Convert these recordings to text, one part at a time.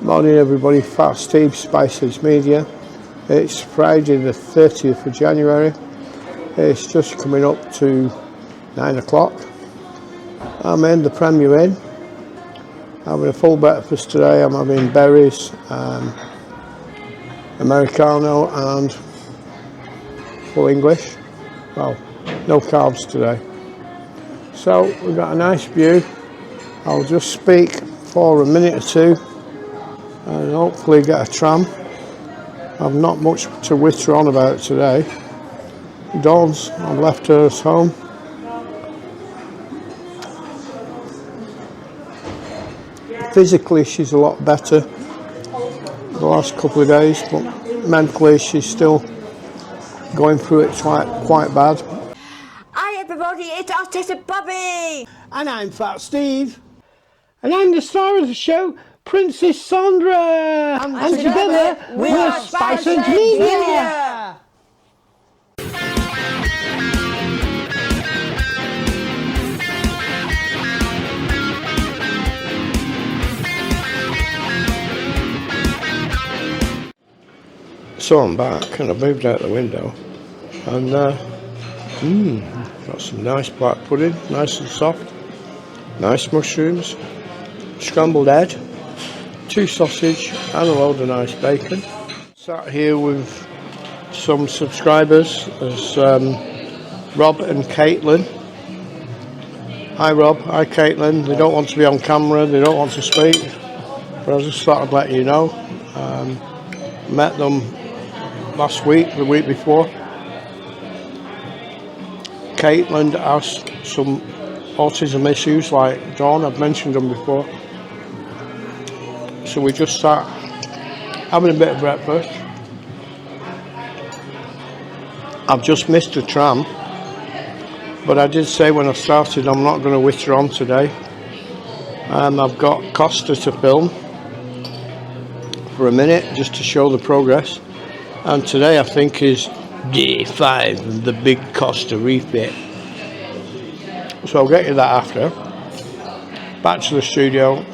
Morning everybody, Fat Steve, Spicehead-Media. It's Friday the 30th of January. It's just coming up to 9 o'clock. I'm in the Premier Inn, having a full breakfast today. I'm having berries, Americano and full English. Well, no carbs today. So we've got a nice view. I'll just speak for a minute or two and hopefully get a tram. I've not much to witter on about today. Dawn's, I've left her at home. Physically she's a lot better the last couple of days, but mentally she's still going through it quite bad. Hi everybody, it's Artist Bobby! And I'm Fat Steve. And I'm the star of the show, Princess Sandra. And together we're Spicehead-Media. So I'm back and I've moved out the window and got some nice black pudding, nice and soft, nice mushrooms, scrambled egg, 2 sausage and a load of nice bacon. Sat here with some subscribers. There's Rob and Caitlin. Hi Rob, hi Caitlin. They don't want to be on camera, they don't want to speak, but I just thought I'd let you know. Met them last week, the week before. Caitlin has some autism issues like Dawn, I've mentioned them before. So we just sat having a bit of breakfast. I've just missed a tram, but I did say when I started I'm not going to witter on today. I've got Costa to film for a minute just to show the progress. And today I think is day 5 of the big Costa refit. So I'll get you that after. Back to the studio.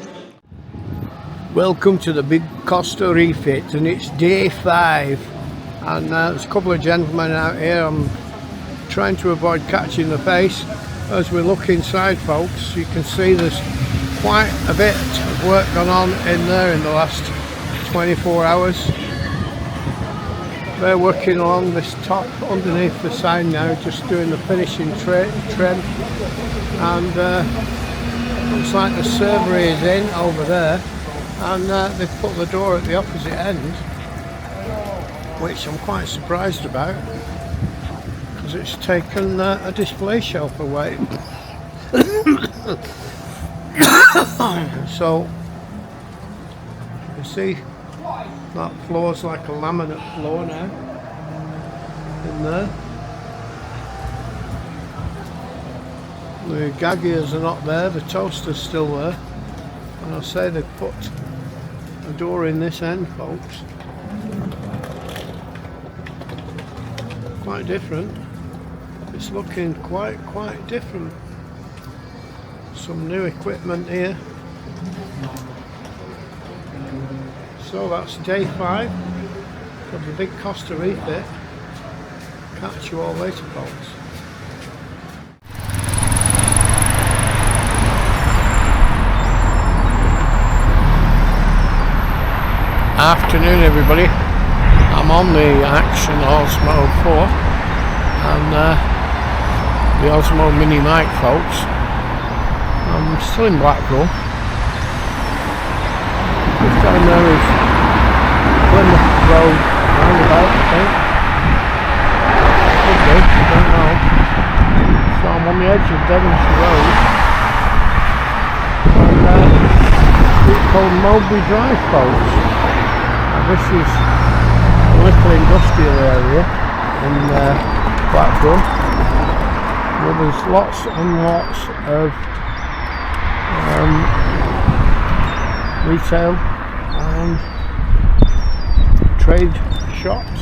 Welcome to the big Costa refit, and it's day 5. And there's a couple of gentlemen out here. I'm trying to avoid catching the face. As we look inside, folks, you can see there's quite a bit of work gone on in there in the last 24 hours. They're working along this top underneath the sign now, just doing the finishing trim, and looks like the server is in over there, and they've put the door at the opposite end, which I'm quite surprised about because it's taken a display shelf away. So you see that floor's like a laminate floor now in there. The gaggiers are not there, the toaster's still there, and I say they've put a door in this end, folks. Quite different. It's looking quite different. Some new equipment here. So that's day 5 of the big Costa refit. Catch you all later, folks. Afternoon everybody. I'm on the Action Osmo 4 and the Osmo Mini Mic, folks. I'm still in Blackpool. This down there is Plymouth Road roundabout, I think. Could be, I don't know. So I'm on the edge of Devonshire Road. And it's called Mowbray Drive, folks. And this is a little industrial area in Blackpool. Where there's lots and lots of retail and trade shops.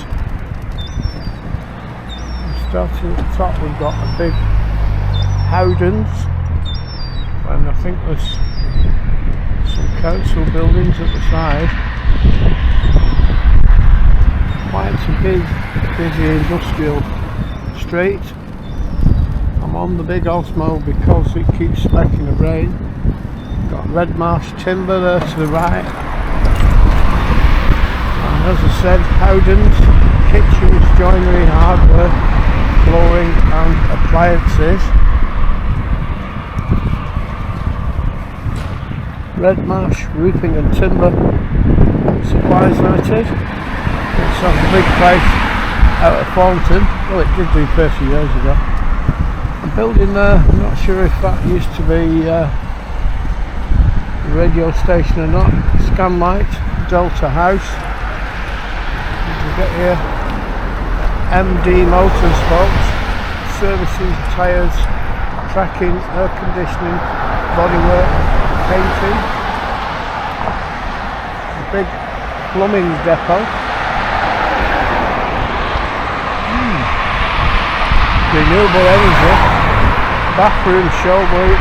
Starting at the top, we've got a big Howdens, and I think there's some council buildings at the side. Quite a big, busy industrial street. I'm on the big Osmo because it keeps specking of rain. Got red marsh timber there to the right. And as I said, Howden's, kitchens, joinery, hardware, flooring and appliances. Red Marsh Roofing and Timber Supplies Limited. It's a big place out of Thornton. Well, it did do 30 years ago. A building there, I'm not sure if that used to be a radio station or not. Scanlight, Delta House. We get here. MD Motorsports, services, tyres, tracking, air conditioning, bodywork, painting. A big plumbing depot. Renewable energy. Bathroom showroom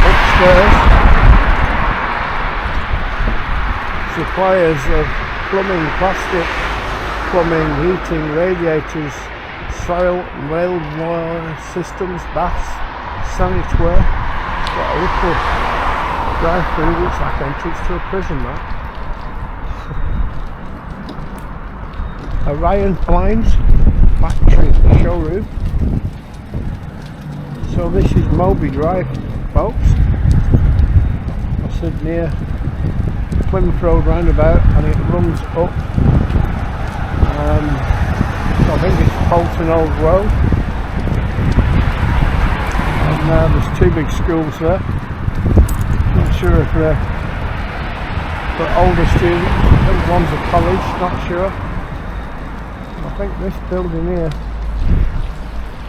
upstairs. Suppliers of plumbing, plastic plumbing, heating, radiators, soil and railway systems, baths, sanitary. It's got a little drive-through, looks like entrance to a prison, that. Orion Blinds factory showroom. So this is Mowbray Drive, folks. I said near Plymouth Road roundabout, and it runs up. So I think it's Bolton Old Road. And there's two big schools there. Not sure if they're for older students. I think one's a college, not sure. I think this building here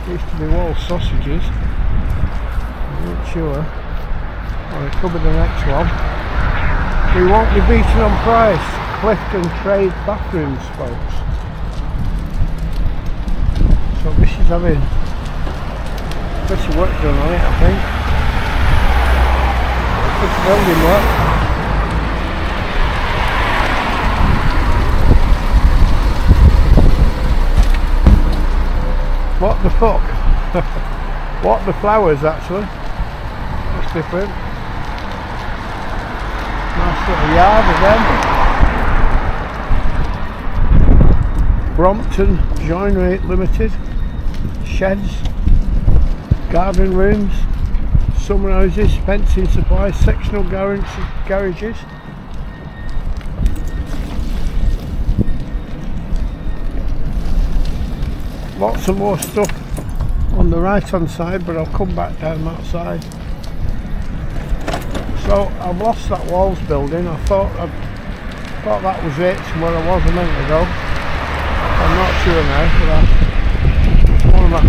used to be Wall Sausages. I'm not sure. Or it could be the next one. We won't be beaten on price. Clifton Trade bathrooms, folks. So this is having a bit of work done on it, I think. It's building work. What the fuck? What the flowers, actually. That's different. Nice little yard again. Brompton Joinery Limited. Sheds. Garden rooms. Summer houses. Fencing supplies. Sectional garages. Lots of more stuff on the right hand side, but I'll come back down that side. So I've lost that walls building. I thought that was it where I was a minute ago. I'm not sure now, but it's one of my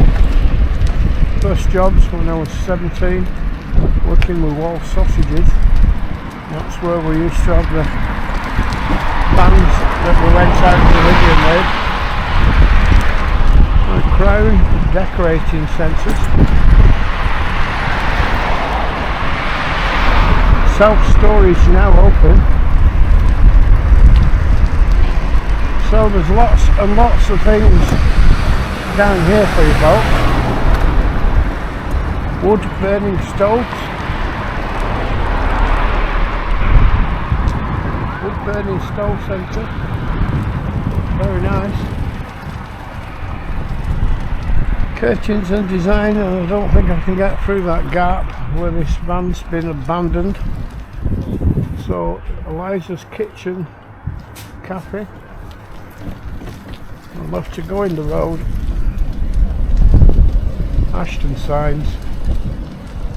first jobs when I was 17, working with Wall Sausages. That's where we used to have the bands that we went out to Lydian with. Crown decorating centres. Self-storage now open. So there's lots and lots of things down here for you folks. Wood burning stoves. Wood burning stove centre. Very nice. Curtains and design, and I don't think I can get through that gap where this van's been abandoned. So Eliza's Kitchen Cafe. I'll have to go in the road. Ashton signs.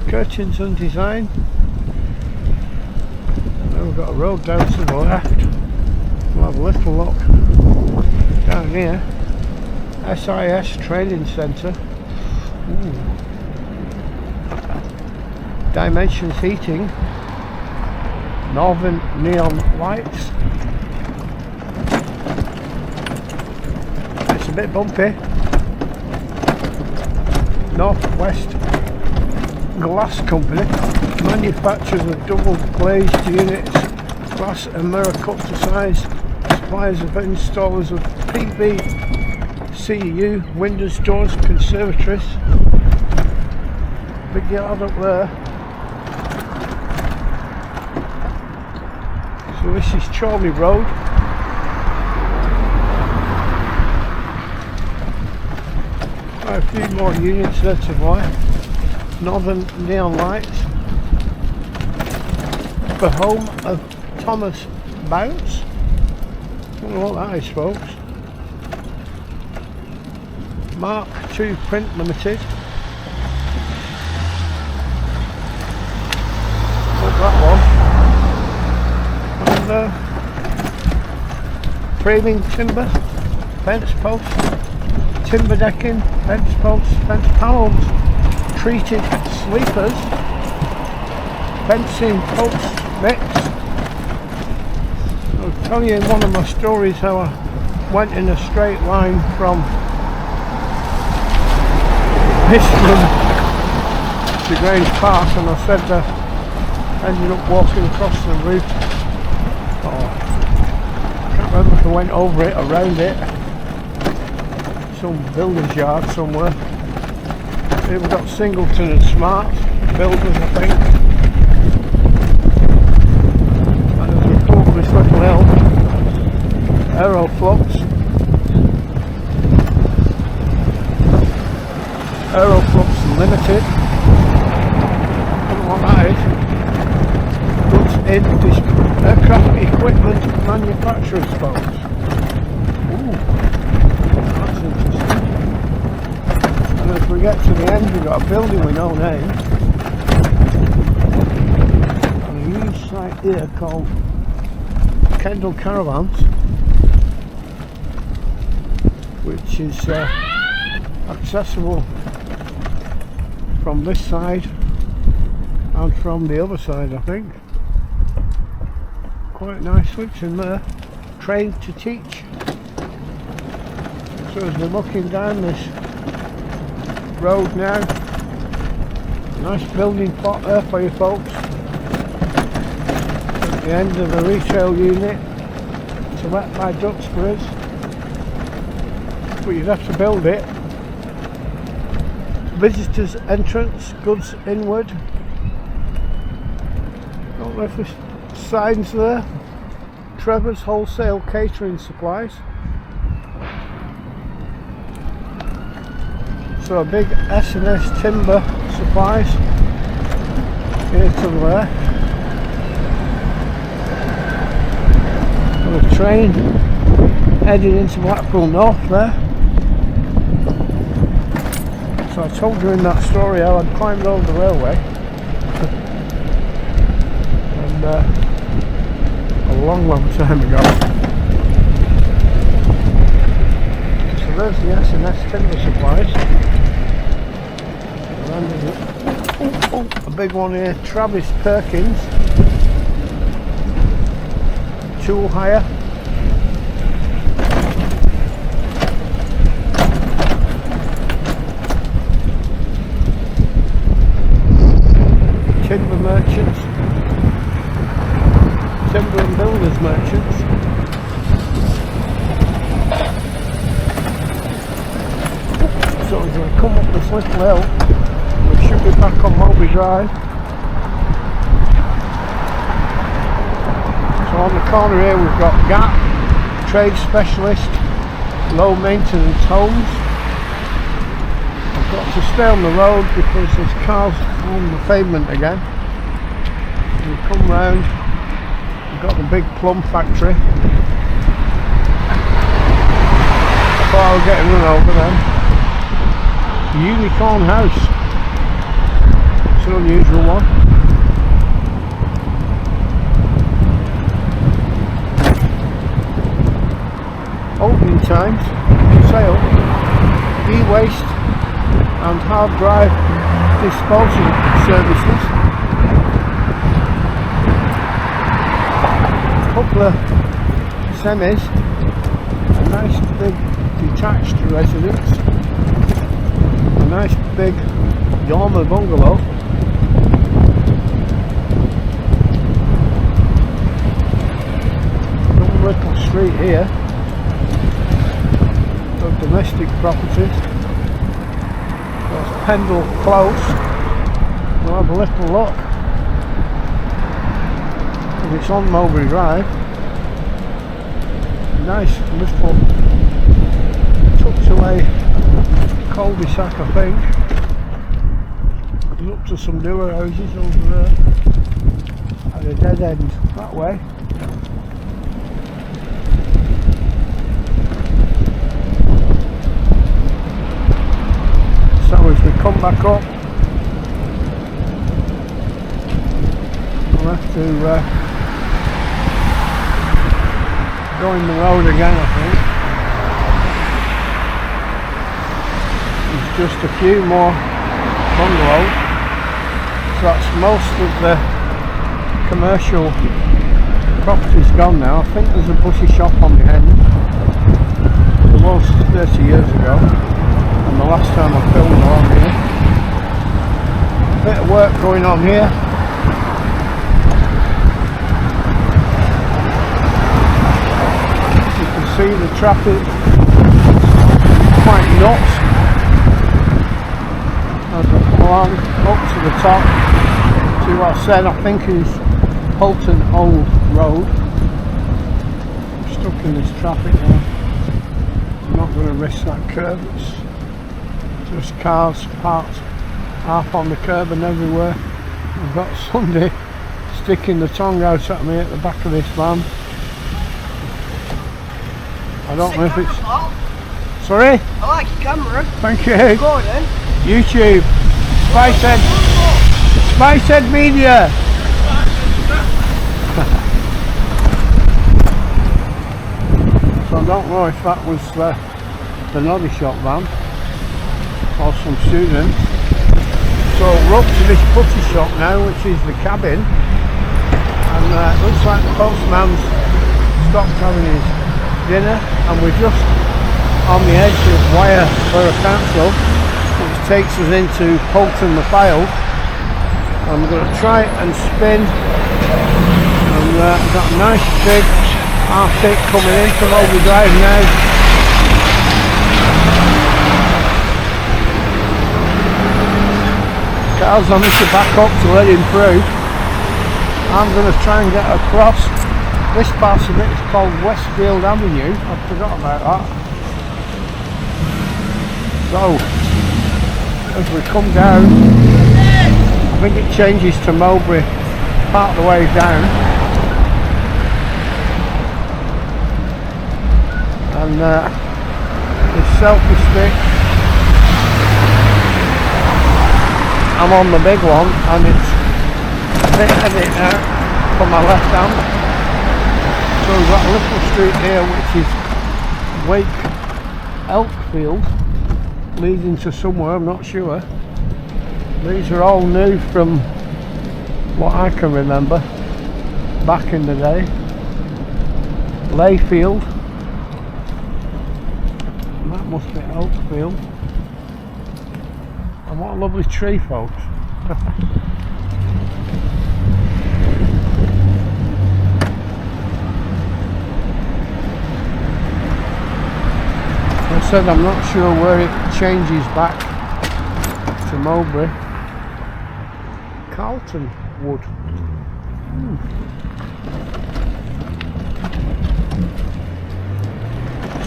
Curtains and design. Then we've got a road down to the left. We'll have a little look down here. SIS Training Centre. Dimensions Heating. Northern Neon Lights. It's a bit bumpy. Northwest Glass Company. Manufactures of double glazed units glass and mirror cut to size. Suppliers of installers of PVCU, windows, doors, conservatories. Big yard up there. So this is Chorley Road. A few more units there to buy. Northern neon lights. The home of Thomas Bounce. Don't know what that is, folks. Mark II Print Limited. Look that one. And framing timber, fence posts, timber decking, fence posts, fence panels, treated sleepers, fencing posts, mix. I'll tell you in one of my stories how I went in a straight line from Histon to Grange Park, and I said I ended up walking across the roof. I can't remember if I went over it, around it, some builder's yard somewhere. Here we've got Singleton and Smart builders, I think. And as we go up this little hill, Aeroflux. Aeroflux Limited. I don't know what that is. Goods in this aircraft equipment manufacturers, folks. Ooh, that's interesting. And as we get to the end, we've got a building with no name. And a huge site here called Kendall Caravans, which is accessible from this side and from the other side, I think. Quite nicely, it's in there. Trained to teach. So as we're looking down this road now, nice building plot there for you folks. At the end of the retail unit to let by Duxbury's, but you'd have to build it. Visitors entrance, goods inward. Don't know if there's signs there. Trevor's Wholesale Catering Supplies. So a big S&S Timber Supplies here to the left. Got a train heading into Blackpool North there. So I told you in that story how I'd climbed over the railway. And a long time ago. So there's the S&S Timber Supplies. A big one here, Travis Perkins. Tool hire. Timber Merchants. Timber and Builders Merchants. So as we come up this little hill, we should be back on Mowbray Drive. So on the corner here we've got Gap, Trade Specialist, Low Maintenance Homes. I've got to stay on the road because there's cars on the pavement again. We come round, we've got the big plum factory. Before I was getting run over then. Unicorn House. It's an unusual one. Opening times, sale, e-waste and hard drive disposal services. A couple of semis, a nice big detached residence, a nice big dormer bungalow. little street here of domestic properties. That's Pendle Close. We'll have a little look. And it's on Mowbray Drive. Nice little tucked away cul-de-sac, I think. It's up to some newer houses over there at a dead end that way. So as we come back up, we'll have to go in the road again, I think. There's just a few more bungalows. So that's most of the commercial property's gone now. I think there's a butcher shop on the end. There was 30 years ago, and the last time I filmed along here. A bit of work going on here. You can see the traffic quite nuts as I come along up to the top to what I said I think is Holton Old Road. I'm stuck in this traffic now. I'm not going to risk that curve. It's just cars parked half on the curb and everywhere. I've got somebody sticking the tongue out at me at the back of this van. I don't know if it's... Sorry? I like your camera. Thank you. Go on then. YouTube. Spicehead-Media. So I don't know if that was the Noddy Shop van or some students. So we're up to this butcher shop now, which is the cabin, and it looks like the postman's stopped having his dinner, and we're just on the edge of Wire Borough Council, which takes us into Holton the File. I'm going to try and spin, and I've got a nice big Arctic coming into Mowbray Drive now. Cars on to back up to let him through. I'm going to try and get across. This part of it is called Westfield Avenue. I forgot about that. So as we come down, I think it changes to Mowbray part of the way down, and this selfie stick, I'm on the big one and it's a bit heavy now for my left hand. So we've got a little street here which is Wake Elkfield, leading to somewhere, I'm not sure. These are all new from what I can remember back in the day. Layfield, and that must be Elkfield. And what a lovely tree, folks. I said I'm not sure where it changes back to Mowbray. Carlton Wood.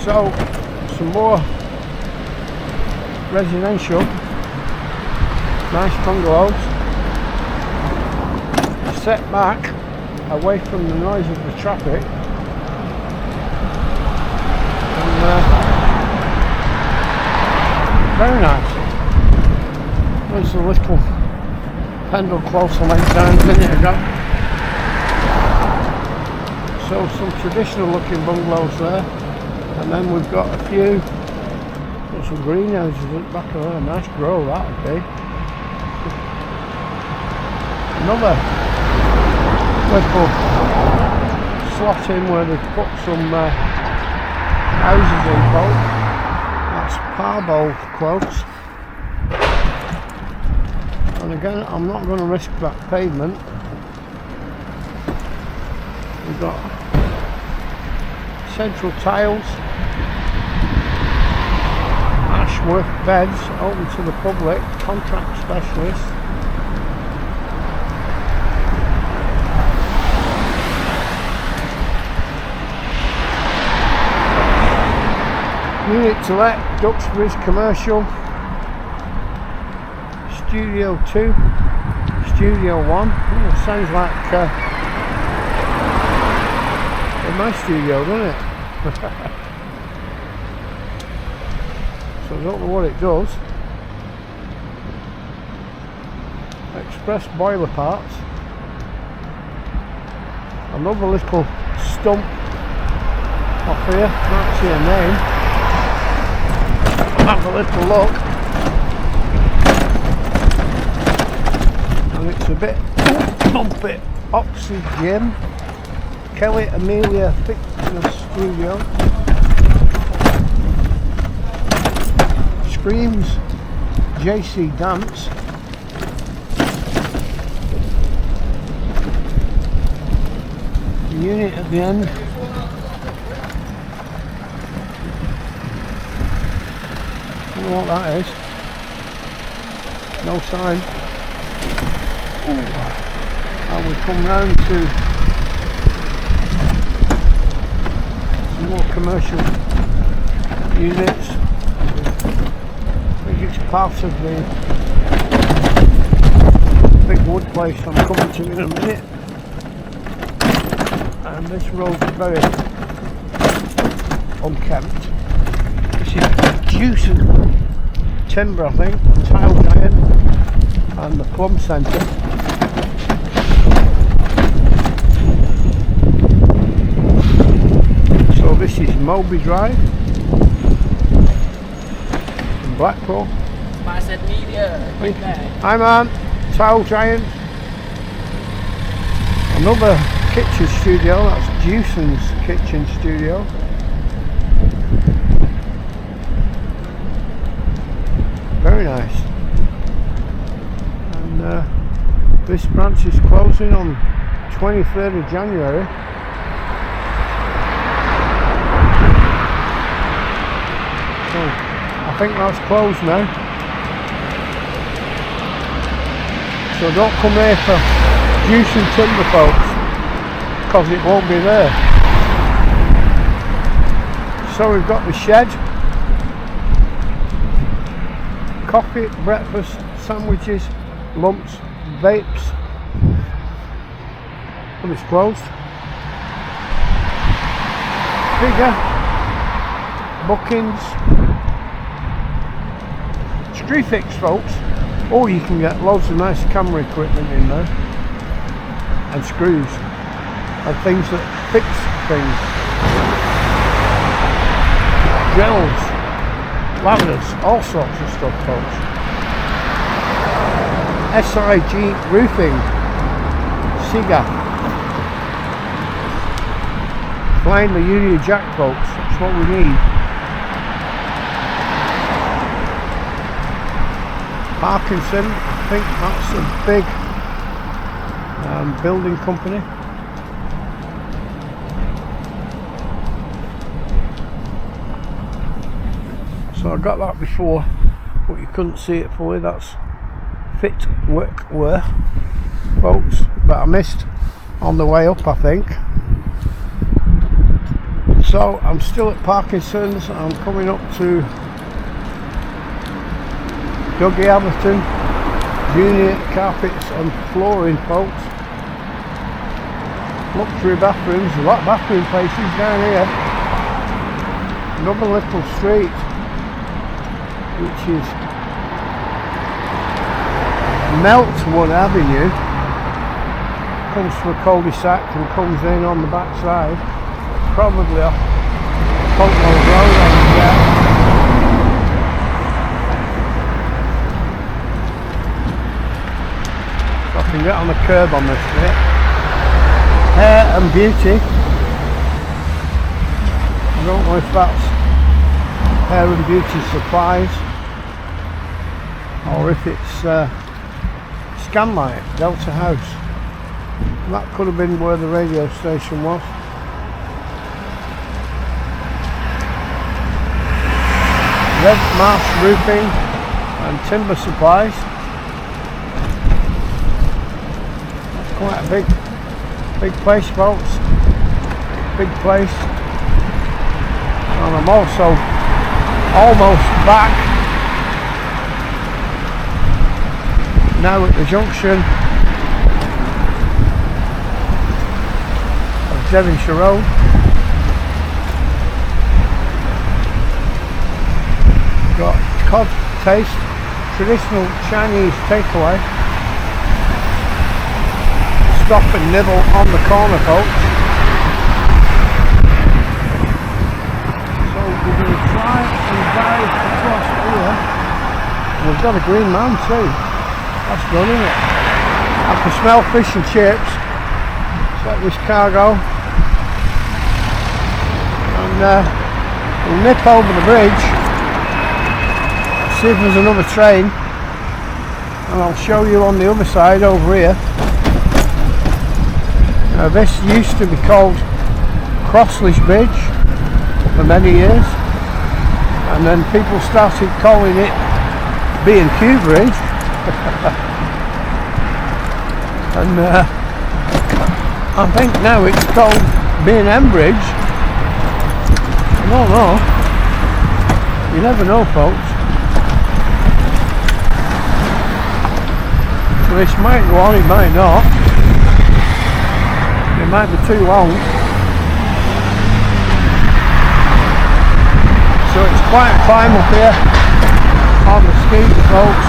So some more residential, nice bungalows, set back away from the noise of the traffic, and very nice. There's a little Pendle Close I went down a minute ago. So some traditional looking bungalows there, and then we've got a few, got some greenhouses at the back of there. Nice grow that would be. Another little slot in where they've put some houses in, folks. That's Parbold Close. And again, I'm not going to risk that pavement. We've got central tiles, Ashworth beds, open to the public, contract specialist. Unit to let, Duxbury's commercial, Studio 2, Studio 1. Oh, it sounds like in my studio, doesn't it? So I don't know what it does. Express boiler parts. Another little stump off here, can't see a name. Have a little look, and it's a bit bumpy. Oxygen, Kelly Amelia Fitness Studio, Screams, JC Dance, the unit at the end. I don't know what that is. No sign. Ooh. And we come round to some more commercial units. I think it's part of the big wood place I'm coming to in a minute. And this road's very unkempt. This is juice and timber, I think, Tile Giant and the Plum Centre. So this is Mowbray Drive in Blackpool. Spicehead-Media. Hi man, Tile Giant. Another kitchen studio, that's Dewson's kitchen studio. Very nice. And this branch is closing on 23rd of January. So I think that's closed now. So don't come here for juice and timber, folks, because it won't be there. So we've got the shed. Coffee, breakfast, sandwiches, lumps, vapes, but it's closed. Figure, bookings, screw fix, folks. Or you can get loads of nice camera equipment in there, and screws, and things that fix things. Gels, ladders, all sorts of stuff, folks. SIG roofing, Siga. Find the Union Jack, folks, that's what we need. Parkinson, I think that's a big building company. So I got that before, but you couldn't see it fully. That's Fit Workwear, folks, but I missed on the way up, I think. So I'm still at Parkinson's. I'm coming up to Dougie Aberton, unit, carpets and flooring, folks. Luxury bathrooms, a lot of bathroom places down here. Another little street, which is Meltwood Avenue. Comes from a cul-de-sac and comes in on the back side. Probably off Polknell Road on there. I can get on the curb on this bit. Hair and beauty. I don't know if that's hair and beauty supplies or if it's Scanlight, Delta House. That could have been where the radio station was. Red Marsh Roofing and Timber Supplies. That's quite a big place, folks. Big place. And I'm also almost back now at the junction of Devonshire Road. Got cod taste, traditional Chinese takeaway. Stop and nibble on the corner, folks. So we're going to try and dive across here. We've got a green man too. That's good, isn't it? I can smell fish and chips. Set this cargo. And we'll nip over the bridge. See if there's another train, and I'll show you on the other side over here. Now this used to be called Crossley's Bridge for many years, and then people started calling it B&Q Bridge. And I think now it's called B&M Bridge. I don't know. You never know, folks. So this might go on, it might not. It might be too long. So it's quite a climb up here on the steep, folks.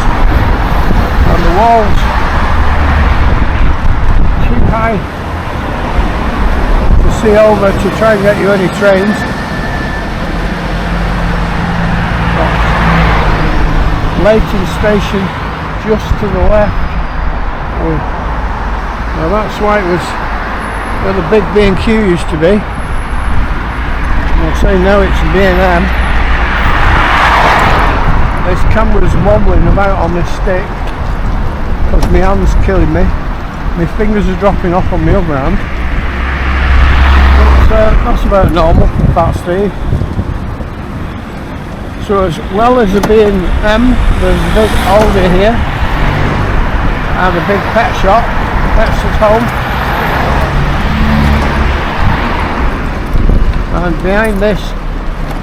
And the walls too high to see over to try and get you any trains. Leighton Station just to the left. Now that's why it was where the big B&Q used to be. I'll say now it's B&M. This camera's wobbling about on this stick because my hand's killing me. My fingers are dropping off on my other hand. But that's about normal for Fat Steve. So as well as the B&M, there's a big Aldi here. And a big pet shop, Pets at Home. And behind this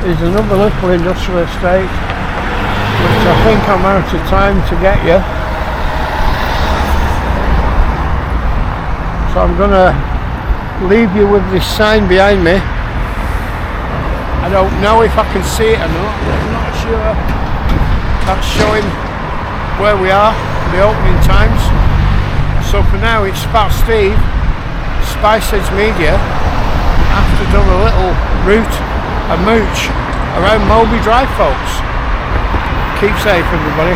is another little industrial estate, which I think I'm out of time to get you. So I'm going to leave you with this sign behind me. I don't know if I can see it or not, I'm not sure. That's showing where we are, the opening times. So for now it's Fat Steve, Spicehead-Media, after done a little route, a mooch around Mowbray Drive, folks. Keep safe, everybody.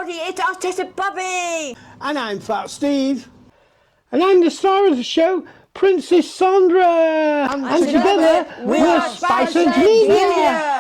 It's Artist Bobby! And I'm Fat Steve. And I'm the star of the show, Princess Sandra. And together we're Spicehead-Media.